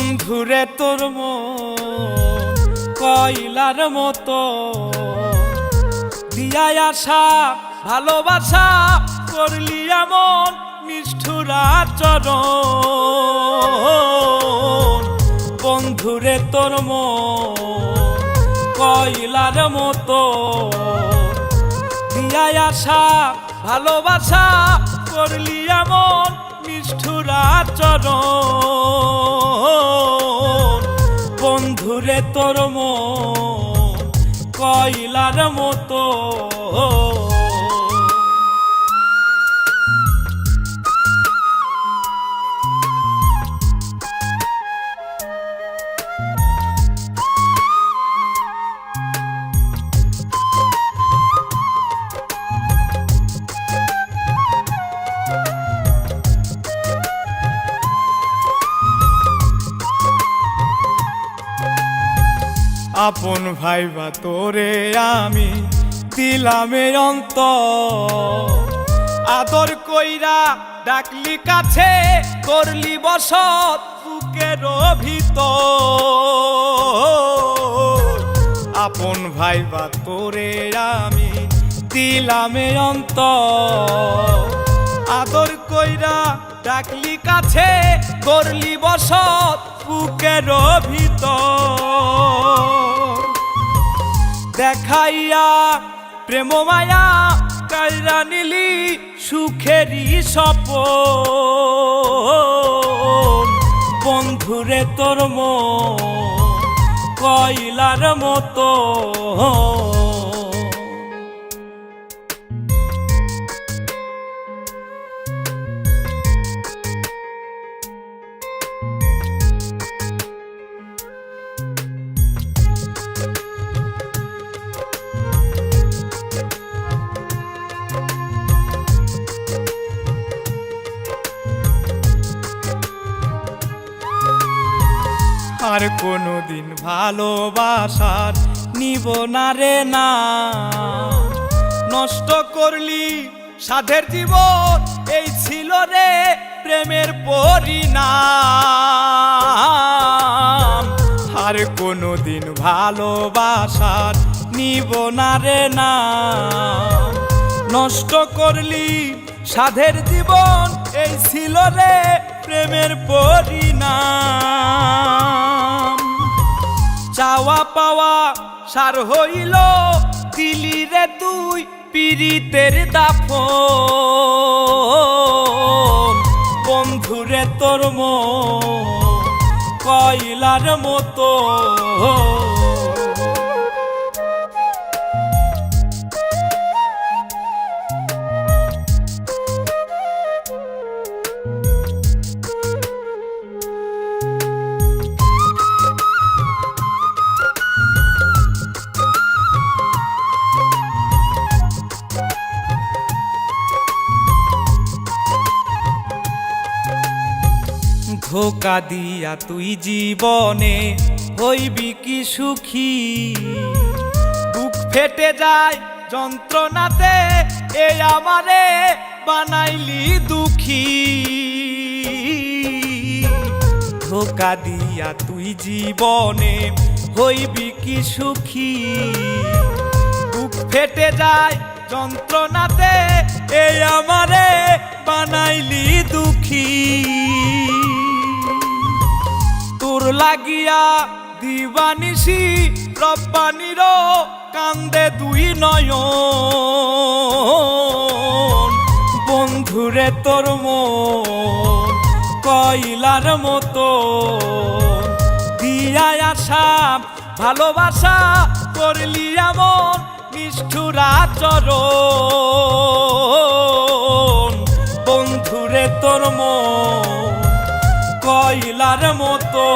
বন্ধুরে তোর কয়লার মতো দিয়াই আশা ভালোবাসা করলি এমন নিষ্ঠুর আচরণ। বন্ধুরে তোর কয়লার মতো দিয়াই আশা ভালোবাসা করলি এমন নিষ্ঠুর আচরণ। বন্ধুরে তোর কয়লার মতো। আপন ভাইবা তোরে আমি দিলামে অন্তর, আদর কইরা ডাকলি কাছে করলি বসত বুকের ভিতর। আপন ভাইবা তোরে আমি দিলামে অন্তর, আদর কইরা ডাকলি কাছে করলি বসত বুকের ভিতর। দেখাইয়া প্রেম মায়া কাইরা নিলি সুখেরই সপন। বন্ধুরে তোর কয়লার মতো। আর কোনোদিন ভালোবাসার নিব না রে না, নষ্ট করলি সাধের জীবন এই ছিল রে প্রেমের পরিণাম। আর কোনোদিন ভালোবাসার নিব না রে না, নষ্ট করলি সাধের জীবন এই ছিল রে প্রেমের পরিণাম। চাওয়া পাওয়া সার হইল দিলি রে তুই পীড়িতের দাফন। বন্ধুরে তোর কয়লার মতো। ধোকা দিয়া তুই জীবনে হইবি কি সুখী, বুক ফেটে যায় যন্ত্রণাতে এই আমারে বানাইলি দুঃখী। ধোকা দিয়া তুই জীবনে হইবি কি সুখী, বুক ফেটে যায় যন্ত্রণাতে এই আমারে বানাইলি দুঃখী। তোর লাগিয়া দিবানিসি রব্বানির কান্দে দুই নয়ন। বন্ধুরে তোর কয়লার মতো দিয়াই আশা ভালোবাসা করলি এমন নিষ্ঠুর আচরণ। বন্ধুরে তোর কয়লার মতো।